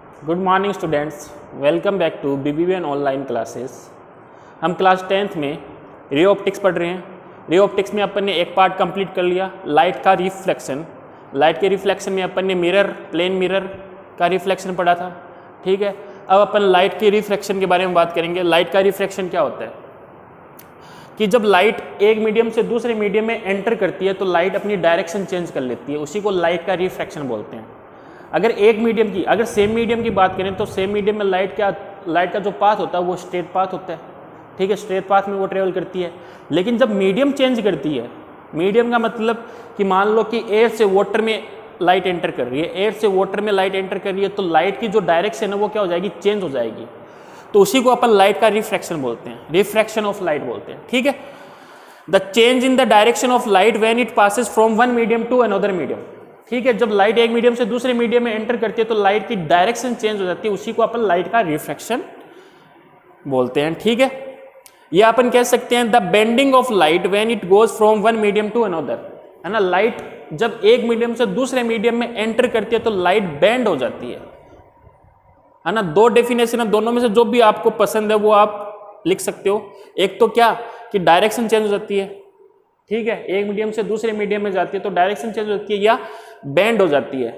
Good morning students, welcome back to BBVN online classes. हम class 10th में ray optics पढ़ रहे हैं। रे ऑप्टिक्स में अपन ने एक पार्ट कंप्लीट कर लिया, लाइट का रिफ्लेक्शन। लाइट के रिफ्लेक्शन में अपन ने मिरर, प्लेन मिरर का रिफ्लेक्शन पढ़ा था। ठीक है, अब अपन लाइट के रिफ्लेक्शन के बारे में बात करेंगे। लाइट का रिफ्लेक्शन क्या होता है कि जब लाइट एक मीडियम से दूसरे मीडियम में एंटर करती है तो लाइट अपनी डायरेक्शन चेंज कर लेती है, उसी को लाइट का रिफ्लेक्शन बोलते हैं। अगर सेम मीडियम की बात करें तो सेम मीडियम में लाइट का जो पाथ होता है वो स्ट्रेट पाथ होता है। ठीक है, स्ट्रेट पाथ में वो ट्रेवल करती है। लेकिन जब मीडियम चेंज करती है, मीडियम का मतलब कि मान लो कि एयर से वाटर में लाइट एंटर कर रही है, एयर से वाटर में लाइट एंटर कर रही है, तो लाइट की जो डायरेक्शन है वो क्या हो जाएगी, चेंज हो जाएगी। तो उसी को अपन लाइट का रिफ्रैक्शन बोलते हैं, रिफ्रैक्शन ऑफ लाइट बोलते हैं। ठीक है, the change in the direction of light when it passes from one medium to another medium. ठीक है, जब लाइट एक मीडियम से दूसरे मीडियम में एंटर करती है तो लाइट की डायरेक्शन चेंज हो जाती है, उसी को अपन लाइट का रिफ्रैक्शन बोलते हैं। ठीक है, ये अपन कह सकते हैं the bending of light when it goes from one medium to another, है ना। लाइट जब एक मीडियम से दूसरे मीडियम में एंटर करती है तो लाइट बेंड हो जाती है ना। दो डेफिनेशन है, दोनों में से जो भी आपको पसंद है वो आप लिख सकते हो। एक तो क्या कि डायरेक्शन चेंज हो जाती है, ठीक है, एक मीडियम से दूसरे मीडियम में जाती है तो डायरेक्शन चेंज हो जाती है या बेंड हो जाती है।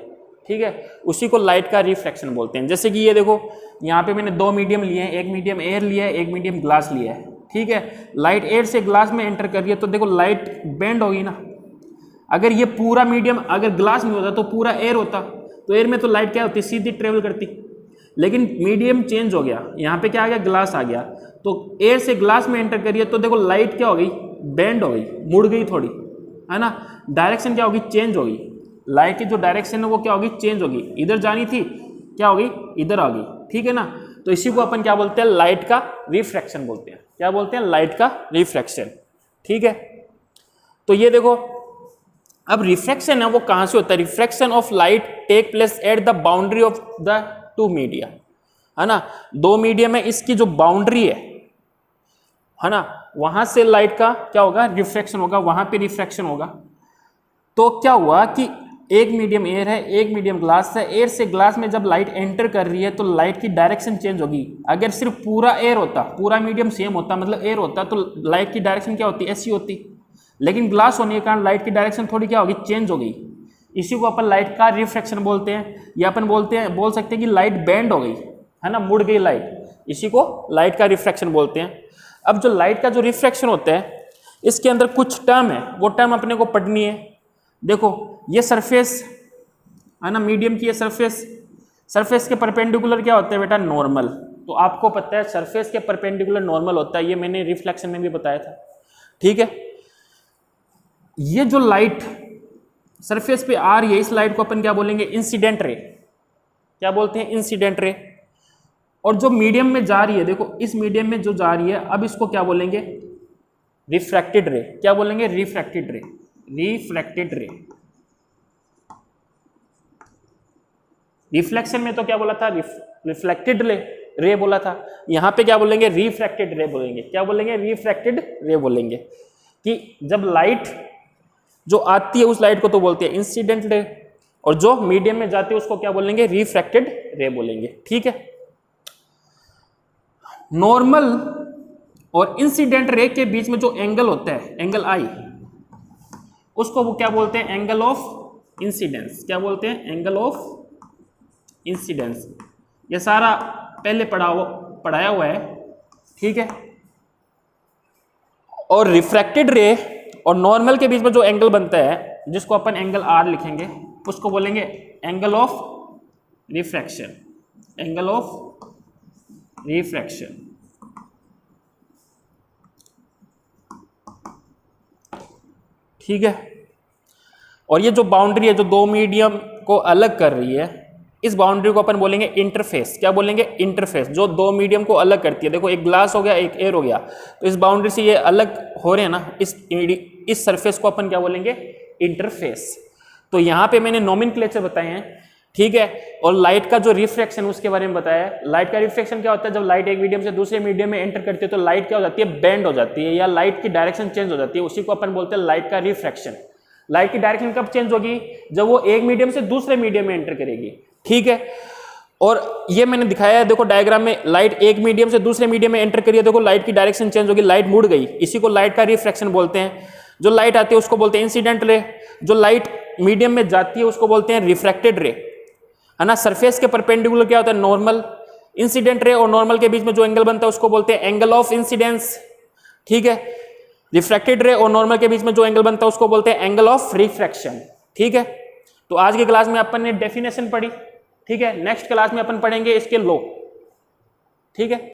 ठीक है, उसी को लाइट का रिफ्रैक्शन बोलते हैं। जैसे कि ये देखो, यहाँ पे मैंने दो मीडियम लिए हैं, एक मीडियम एयर लिया है, एक मीडियम ग्लास लिया है। ठीक है, लाइट एयर से ग्लास में एंटर कर रही है तो देखो लाइट बेंड होगी ना। अगर ये पूरा मीडियम अगर ग्लास में होता तो पूरा एयर होता, तो एयर में तो लाइट क्या होती, सीधी ट्रेवल करती। लेकिन मीडियम चेंज हो गया, यहाँ पे क्या आ गया, ग्लास आ गया, तो एयर से ग्लास में एंटर करिए तो देखो लाइट क्या हो गई, बेंड हो गई, मुड़ गई थोड़ी, है ना। डायरेक्शन क्या होगी, चेंज होगी। लाइट की जो डायरेक्शन है वो क्या होगी, चेंज होगी। इधर जानी थी, क्या होगी, इधर आ गई। ठीक है ना, तो इसी को अपन क्या बोलते हैं, लाइट का रिफ्रैक्शन बोलते हैं। क्या बोलते हैं, लाइट का रिफ्रैक्शन। ठीक है, तो ये देखो, अब रिफ्रैक्शन है वो कहां से होता है, refraction of light take place at the boundary of the two media, है ना। दो मीडियम है, इसकी जो बाउंड्री है ना, वहां से लाइट का क्या होगा, रिफ्रैक्शन होगा, वहां पे रिफ्रैक्शन होगा। तो क्या हुआ कि एक मीडियम एयर है, एक मीडियम ग्लास है। एयर से ग्लास में जब लाइट एंटर कर रही है तो लाइट की डायरेक्शन चेंज होगी। अगर सिर्फ पूरा एयर होता, पूरा मीडियम सेम होता, मतलब एयर होता, तो लाइट की डायरेक्शन क्या होती, ऐसी होती। लेकिन ग्लास होने के कारण लाइट की डायरेक्शन थोड़ी क्या होगी, चेंज हो गई। इसी को अपन लाइट का रिफ्रैक्शन बोलते हैं, या अपन बोल सकते हैं कि लाइट बेंड हो गई, है ना, मुड़ गई लाइट। इसी को लाइट का रिफ्रैक्शन बोलते हैं। अब जो लाइट का जो रिफ्रैक्शन होता है, इसके अंदर कुछ टर्म है, वो टर्म अपने को पढ़नी है। देखो, ये सरफेस है ना, मीडियम की ये सरफेस के परपेंडिकुलर क्या होता है बेटा, नॉर्मल। तो आपको पता है सरफेस के परपेंडिकुलर नॉर्मल होता है, ये मैंने रिफ्लेक्शन में भी बताया था। ठीक है, ये जो लाइट सरफेस पे आ रही है, इस लाइट को अपन क्या बोलेंगे, इंसिडेंट रे। क्या बोलते हैं, इंसिडेंट रे। और जो मीडियम में जा रही है, देखो इस मीडियम में जो जा रही है, अब इसको क्या बोलेंगे, रिफ्रैक्टेड रे। क्या बोलेंगे, रिफ्रैक्टेड रे, रिफ्रैक्टेड रे। रिफ्लेक्शन में तो क्या बोला था, रिफ्लेक्टेड रे बोला था। यहां पे क्या बोलेंगे, रिफ्रैक्टेड रे बोलेंगे। क्या बोलेंगे, रिफ्रैक्टेड रे बोलेंगे। कि जब लाइट जो आती है उस लाइट को तो बोलते हैं इंसिडेंट रे, और जो मीडियम में जाती है उसको क्या बोलेंगे, रिफ्रैक्टेड रे बोलेंगे। ठीक है, नॉर्मल और इंसिडेंट रे के बीच में जो एंगल होता है, एंगल आई, उसको वो क्या बोलते हैं, एंगल ऑफ इंसिडेंस। क्या बोलते हैं, एंगल ऑफ इंसिडेंस। ये सारा पहले पढ़ाया हुआ है। ठीक है, और रिफ्रैक्टेड रे और नॉर्मल के बीच में जो एंगल बनता है, जिसको अपन एंगल आर लिखेंगे, उसको बोलेंगे angle of refraction. Angle of refraction. ठीक है, और ये जो बाउंड्री है जो दो मीडियम को अलग कर रही है, इस बाउंड्री को अपन बोलेंगे इंटरफेस। क्या बोलेंगे, इंटरफेस, जो दो मीडियम को अलग करती है। देखो, एक ग्लास हो गया, एक एयर हो गया, तो इस बाउंड्री से ये अलग हो रहे हैं ना, इस सरफेस को अपन क्या बोलेंगे, इंटरफेस। तो यहाँ पे मैंने नोमेनक्लेचर बताए हैं। ठीक है, और लाइट का जो रिफ्रैक्शन उसके बारे में बताया है। लाइट का रिफ्रैक्शन क्या होता है, जब लाइट एक मीडियम से दूसरे मीडियम में एंटर करती है तो लाइट क्या हो जाती है, बेंड हो जाती है, या लाइट की डायरेक्शन चेंज हो जाती है, उसी को अपन बोलते हैं लाइट का रिफ्रैक्शन। लाइट की डायरेक्शन कब चेंज होगी, जब वो एक मीडियम से दूसरे मीडियम में एंटर करेगी। ठीक है, और ये मैंने दिखाया है, देखो डायग्राम में, लाइट एक मीडियम से दूसरे मीडियम में एंटर करिए, देखो लाइट की डायरेक्शन चेंज होगी, लाइट मुड़ गई, इसी को लाइट का रिफ्रैक्शन बोलते हैं। जो लाइट आती है उसको बोलते हैं इंसिडेंट रे, जो लाइट मीडियम में जाती है उसको बोलते हैं रिफ्रैक्टेड रे, है ना। सरफेस के परपेंडिकुलर क्या होता है, नॉर्मल। इंसिडेंट रे और नॉर्मल के बीच में जो एंगल बनता है उसको बोलते हैं एंगल ऑफ इंसिडेंस, ठीक है। रिफ्रैक्टेड रे और नॉर्मल के बीच में जो एंगल बनता है उसको बोलते हैं एंगल ऑफ रिफ्रैक्शन, ठीक है। तो आज की क्लास में अपन ने डेफिनेशन पढ़ी, ठीक है। नेक्स्ट क्लास में अपन पढ़ेंगे इसके लॉ, ठीक है।